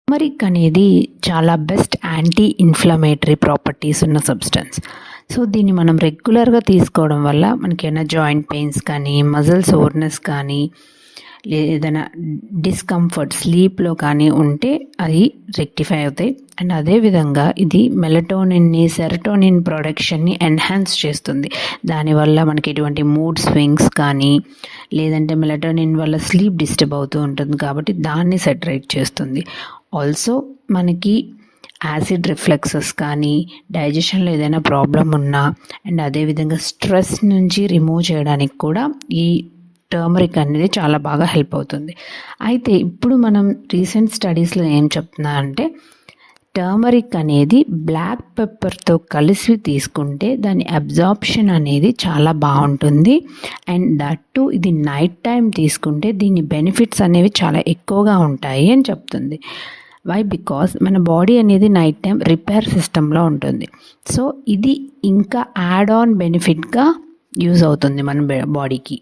Turmeric అనేది చాలా best anti inflammatory properties ఉన్న సబ్స్టెన్స్. సో దీన్ని మనం రెగ్యులర్గా తీసుకోవడం వల్ల మనకి ఏమైనా జాయింట్ పెయిన్స్ కానీ, మజిల్ సోర్నెస్ కానీ, ఏదైనా డిస్కంఫర్ట్ స్లీప్లో కానీ ఉంటే అది రెక్టిఫై అవుతాయి. అండ్ అదేవిధంగా ఇది మెలటోనిన్ని, సెరటోనిన్ ప్రొడక్షన్ని ఎన్హాన్స్ చేస్తుంది. దానివల్ల మనకి ఎటువంటి మూడ్ స్వింగ్స్ కానీ, లేదంటే మెలటోనిన్ వల్ల స్లీప్ డిస్టర్బ్ అవుతూ ఉంటుంది కాబట్టి దాన్ని సెటరేట్ చేస్తుంది. ఆల్సో మనకి యాసిడ్ రిఫ్లెక్సెస్ కానీ, డైజెషన్లో ఏదైనా ప్రాబ్లం ఉన్నా, అండ్ అదేవిధంగా స్ట్రెస్ నుంచి రిమూవ్ చేయడానికి కూడా ఈ టర్మరిక్ అనేది చాలా బాగా హెల్ప్ అవుతుంది. అయితే ఇప్పుడు మనం రీసెంట్ స్టడీస్లో ఏం చెప్తున్నారంటే, టర్మరిక్ అనేది బ్లాక్ పెప్పర్తో కలిసి తీసుకుంటే దాని అబ్జార్ప్షన్ అనేది చాలా బాగుంటుంది. అండ్ దట్ టు ఇది నైట్ టైం తీసుకుంటే దీని బెనిఫిట్స్ అనేవి చాలా ఎక్కువగా ఉంటాయి అని చెప్తుంది. వై? బికాస్ మన బాడీ అనేది నైట్ టైం రిపేర్ సిస్టంలో ఉంటుంది. సో ఇది ఇంకా యాడ్ ఆన్ బెనిఫిట్గా యూజ్ అవుతుంది మన బాడీకి.